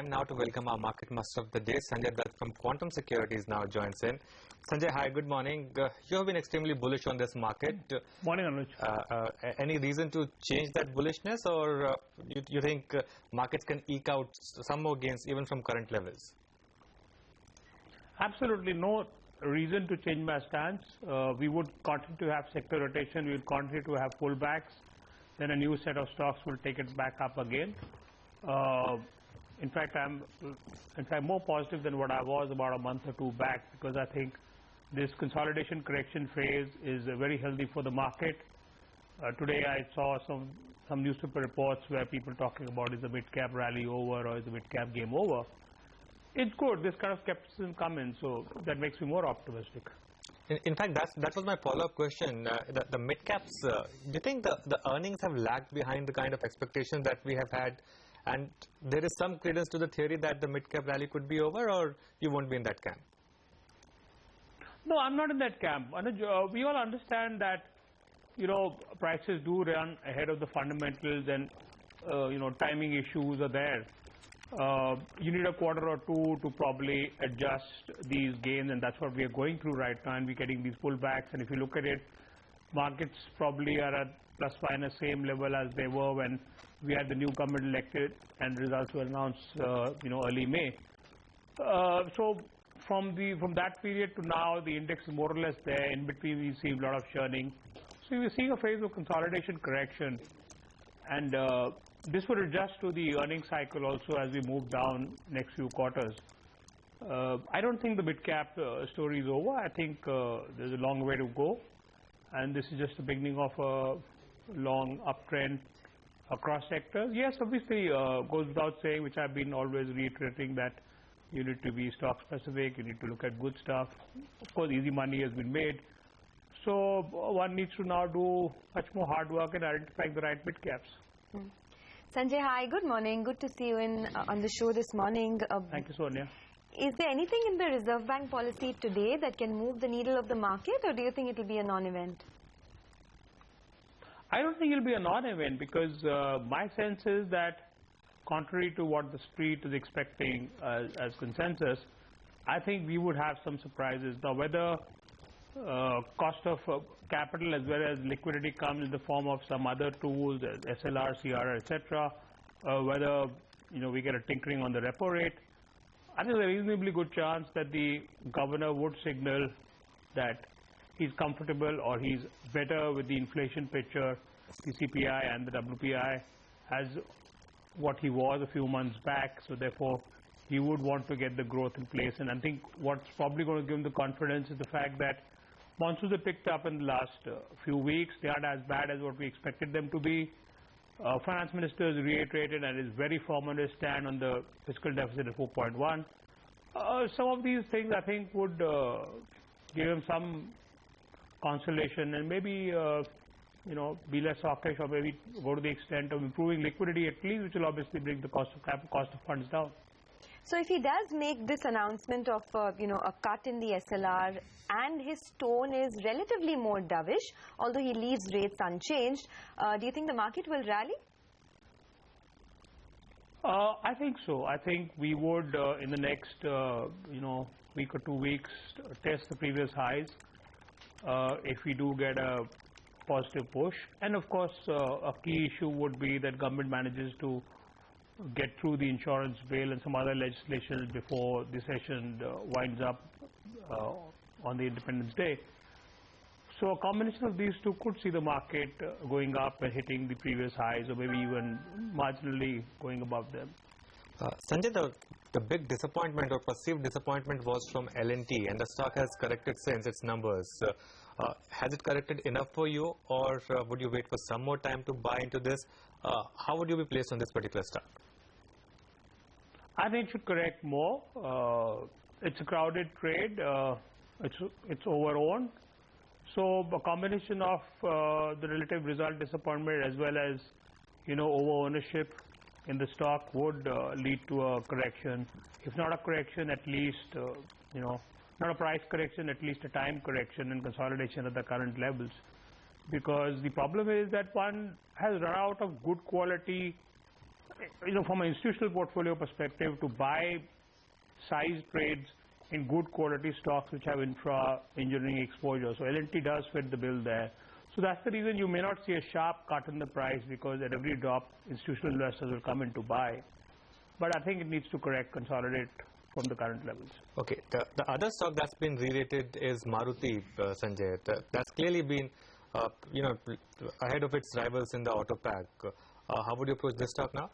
time now to welcome our market master of the day, Sanjay Dutt from Quantum Securities now joins in. Sanjay, hi, good morning. You have been extremely bullish on this market. Morning, Anuj. Any reason to change that bullishness, or you think markets can eke out some more gains even from current levels? Absolutely no reason to change my stance. We would continue to have sector rotation. We would continue to have pullbacks. Then a new set of stocks will take it back up again. In fact, I'm more positive than what I was about a month or two back, because I think this consolidation correction phase is very healthy for the market. Today I saw some newspaper reports where people talking about, is the mid-cap rally over or is the mid-cap game over? It's good. This kind of skepticism come in, so that makes me more optimistic. In fact, that was my follow-up question. The mid-caps, do you think the earnings have lagged behind the kind of expectations that we have had, and there is some credence to the theory that the mid-cap rally could be over, or you won't be in that camp? No, I'm not in that camp. Anuj, we all understand that, prices do run ahead of the fundamentals, and, timing issues are there. You need a quarter or two to probably adjust these gains, and that's what we are going through right now, and we're getting these pullbacks. And if you look at it, markets probably are at plus minus same level as they were when we had the new government elected and results were announced early May. So from that period to now, the index is more or less there. In between, we see a lot of churning. So we're seeing a phase of consolidation correction, and this will adjust to the earnings cycle also as we move down next few quarters. I don't think the mid-cap story is over. I think there's a long way to go, and this is just the beginning of a long uptrend across sectors. Yes, obviously, goes without saying, which I've been always reiterating, that you need to be stock specific, you need to look at good stuff. Of course, easy money has been made. So one needs to now do much more hard work and identifying the right mid-caps. Sanjay, hi, good morning. Good to see you on the show this morning. Thank you, Sonia. Is there anything in the Reserve Bank policy today that can move the needle of the market, or do you think it will be a non-event? I don't think it will be a non-event, because my sense is that, contrary to what the street is expecting as consensus, I think we would have some surprises. Now, whether cost of capital as well as liquidity comes in the form of some other tools, SLR, CRR, etc., whether we get a tinkering on the repo rate, I think there's a reasonably good chance that the governor would signal that he's comfortable or he's better with the inflation picture, the CPI and the WPI, as what he was a few months back. So therefore, he would want to get the growth in place. And I think what's probably going to give him the confidence is the fact that monsoons have picked up in the last few weeks. They aren't as bad as what we expected them to be. Finance Minister has reiterated and is very firm on his stand on the fiscal deficit of 4.1. Some of these things, I think, would give him some consolation, and maybe be less hawkish, or maybe go to the extent of improving liquidity at least, which will obviously bring the cost of funds down. So if he does make this announcement of a cut in the SLR, and his tone is relatively more dovish, although he leaves rates unchanged, do you think the market will rally? I think so. I think we would in the next week or 2 weeks test the previous highs if we do get a positive push. And of course, a key issue would be that government manages to get through the insurance bill and some other legislation before the session winds up on the Independence Day. So a combination of these two could see the market going up and hitting the previous highs, or maybe even marginally going above them. Sanjay, the big disappointment or perceived disappointment was from L&T, and the stock has corrected since its numbers. Has it corrected enough for you, or would you wait for some more time to buy into this? How would you be placed on this particular stock? I think it should correct more. It's a crowded trade. It's over-owned. So a combination of the relative result disappointment as well as over-ownership in the stock would lead to a correction. If not a correction, at least not a price correction, at least a time correction and consolidation at the current levels. Because the problem is that one has run out of good quality from an institutional portfolio perspective, to buy size trades in good quality stocks which have infra engineering exposure. So L&T does fit the bill there. So that's the reason you may not see a sharp cut in the price, because at every drop, institutional investors will come in to buy. But I think it needs to consolidate from the current levels. Okay, the other stock that's been re-rated is Maruti, Sanjay. That's clearly been, ahead of its rivals in the auto pack. How would you approach this stock now?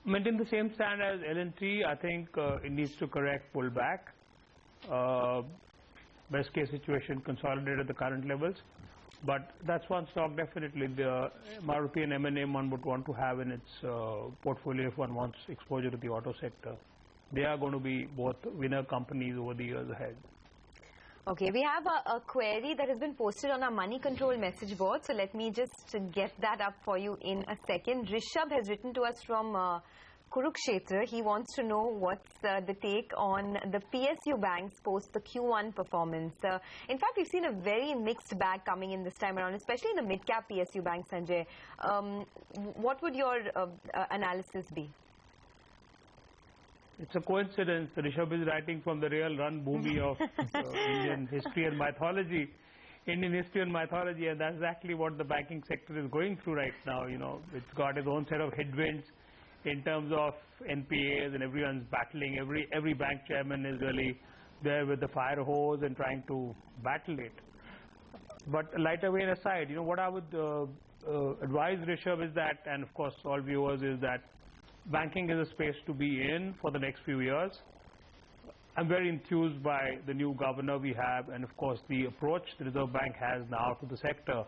Maintain the same stand as L&T. I think it needs to pull back. Best case situation, consolidate at the current levels. But that's one stock definitely the Maruti and M&M one would want to have in its portfolio if one wants exposure to the auto sector. They are going to be both winner companies over the years ahead. Okay, we have a query that has been posted on our money control message board. So let me just get that up for you in a second. Rishabh has written to us from Kurukshetra. He wants to know what's the take on the PSU banks post the Q1 performance. In fact, we've seen a very mixed bag coming in this time around, especially in the mid-cap PSU banks, Sanjay. What would your analysis be? It's a coincidence. Rishabh is writing from the real run bhumi of Indian history and mythology. Indian history and mythology, and that's exactly what the banking sector is going through right now. It's got its own set of headwinds in terms of NPAs, and everyone's battling. Every bank chairman is really there with the fire hose and trying to battle it. But lighter vein aside, what I would advise Rishabh is that, and of course all viewers, is that banking is a space to be in for the next few years. I'm very enthused by the new governor we have, and of course the approach the Reserve Bank has now to the sector.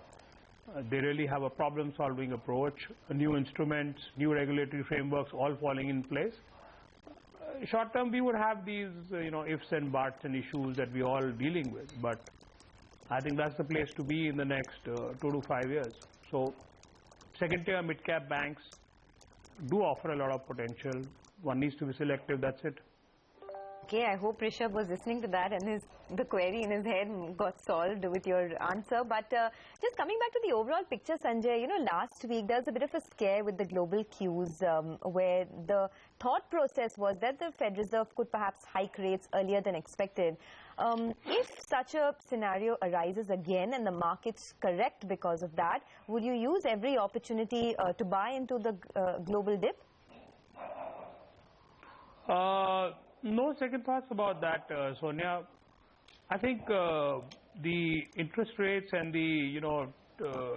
They really have a problem-solving approach, new instruments, new regulatory frameworks, all falling in place. Short term, we would have these, ifs and buts and issues that we're all dealing with. But I think that's the place to be in the next 2 to 5 years. So, second-tier mid-cap banks do offer a lot of potential. One needs to be selective. That's it. Okay, I hope Rishabh was listening to that and the query in his head got solved with your answer. But just coming back to the overall picture, Sanjay, last week there was a bit of a scare with the global cues where the thought process was that the Fed Reserve could perhaps hike rates earlier than expected. If such a scenario arises again and the markets correct because of that, would you use every opportunity to buy into the global dip? No second thoughts about that, Sonia. I think the interest rates and the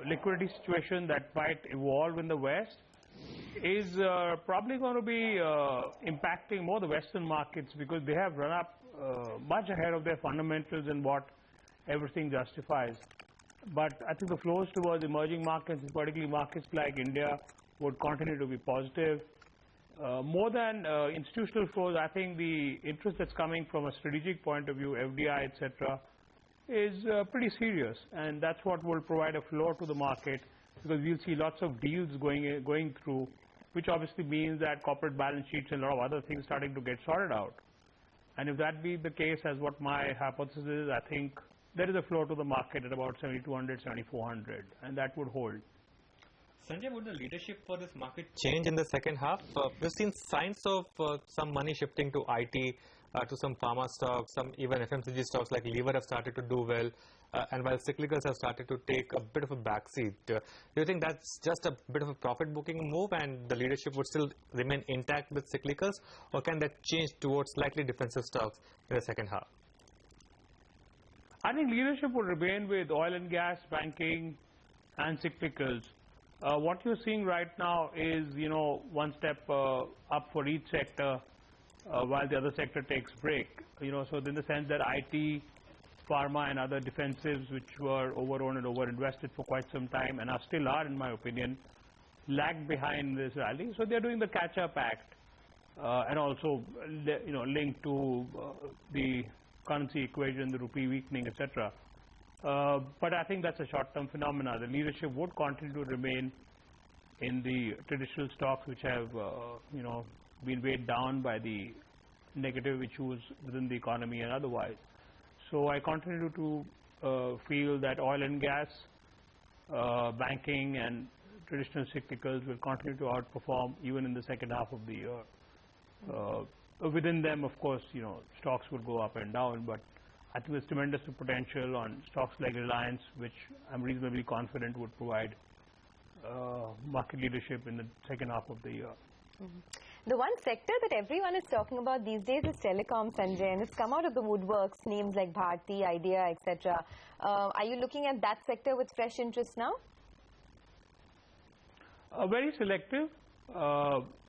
liquidity situation that might evolve in the West is probably going to be impacting more the Western markets, because they have run up much ahead of their fundamentals and what everything justifies. But I think the flows towards emerging markets, particularly markets like India, would continue to be positive. More than institutional flows, I think the interest that's coming from a strategic point of view, FDI, etc., is pretty serious, and that's what will provide a floor to the market, because we'll see lots of deals going through, which obviously means that corporate balance sheets and a lot of other things starting to get sorted out. And if that be the case, as what my hypothesis is, I think there is a floor to the market at about 7,200, 7,400, and that would hold. Sanjay, would the leadership for this market change in the second half? We've seen signs of some money shifting to IT, to some pharma stocks, some even FMCG stocks like Lever have started to do well, and while cyclicals have started to take a bit of a backseat. Do you think that's just a bit of a profit booking move and the leadership would still remain intact with cyclicals, or can that change towards slightly defensive stocks in the second half? I think leadership will remain with oil and gas, banking, and cyclicals. What you're seeing right now is, one step up for each sector while the other sector takes break. So in the sense that IT, pharma, and other defensives, which were overowned and overinvested for quite some time, and still are, in my opinion, lagged behind this rally. So they're doing the catch-up act, and also, linked to the currency equation, the rupee weakening, etc. But I think that's a short-term phenomena. The leadership would continue to remain in the traditional stocks, which have, been weighed down by the negative issues within the economy and otherwise. So I continue to feel that oil and gas, banking, and traditional cyclicals will continue to outperform even in the second half of the year. Within them, of course, stocks will go up and down, but I think there's tremendous potential on stocks like Reliance, which I'm reasonably confident would provide market leadership in the second half of the year. The one sector that everyone is talking about these days is telecom, Sanjay, and it's come out of the woodworks, names like Bharti, Idea, etc. Are you looking at that sector with fresh interest now? Very selective.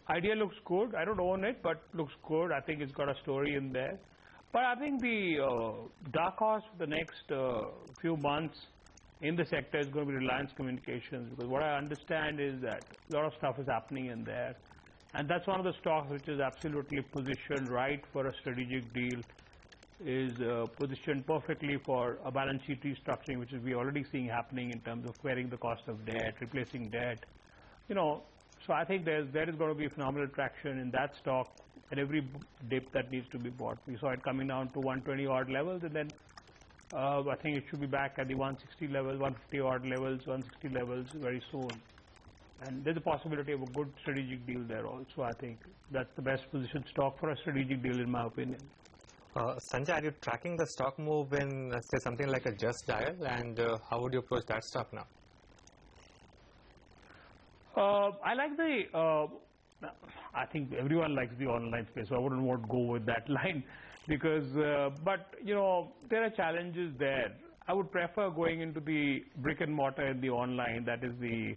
Idea looks good. I don't own it, but looks good. I think it's got a story in there. But I think the dark horse for the next few months in the sector is going to be Reliance Communications, because what I understand is that a lot of stuff is happening in there. And that's one of the stocks which is absolutely positioned right for a strategic deal, is positioned perfectly for a balance sheet restructuring, which is we're already seeing happening in terms of squaring the cost of debt, replacing debt. So I think there is going to be phenomenal traction in that stock at every dip that needs to be bought. We saw it coming down to 120 odd levels, and then I think it should be back at the 160 levels, 150 odd levels, 160 levels very soon. And there's a possibility of a good strategic deal there also. I think that's the best positioned stock for a strategic deal in my opinion. Sanjay, are you tracking the stock move in, say, something like a Just Dial, and how would you approach that stock now? I like I think everyone likes the online space, so I wouldn't want to go with that line because, but there are challenges there. I would prefer going into the brick and mortar in the online, that is the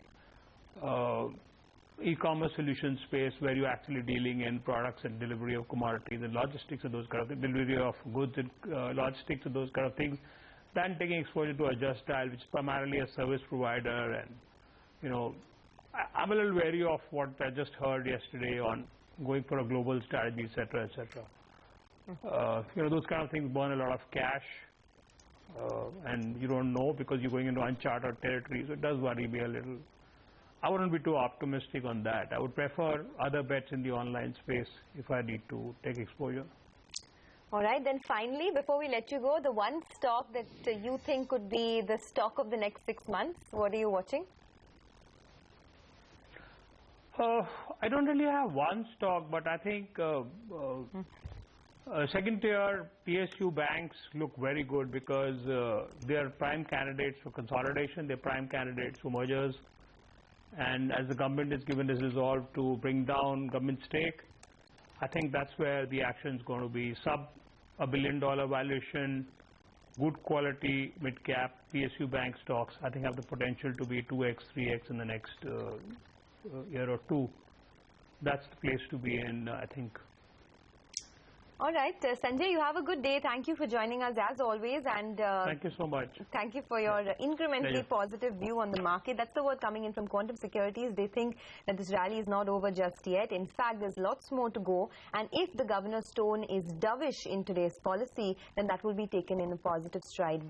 e-commerce solution space where you're actually dealing in products and delivery of commodities and logistics and those kind of things, delivery of goods and logistics and those kind of things, than taking exposure to a Just Dial, which is primarily a service provider. And, I'm a little wary of what I just heard yesterday on going for a global strategy, etc., etc. Those kind of things burn a lot of cash, and you don't know because you're going into uncharted territory, so it does worry me a little. I wouldn't be too optimistic on that. I would prefer other bets in the online space if I need to take exposure. All right, then finally, before we let you go, the one stock that you think could be the stock of the next 6 months, what are you watching? I don't really have one stock, but I think second tier PSU banks look very good because they are prime candidates for consolidation, they're prime candidates for mergers, and as the government is given this resolve to bring down government stake, I think that's where the action is going to be. Sub $1 billion valuation, good quality mid-cap PSU bank stocks, I think have the potential to be 2x, 3x in the next year or two. That's the place to be in, I think. All right, Sanjay, you have a good day. Thank you for joining us as always, and thank you so much. Thank you for your incrementally positive view on the market. That's the word coming in from Quantum Securities. They think that this rally is not over just yet. In fact, there's lots more to go, and if the governor's tone is dovish in today's policy, then that will be taken in a positive stride.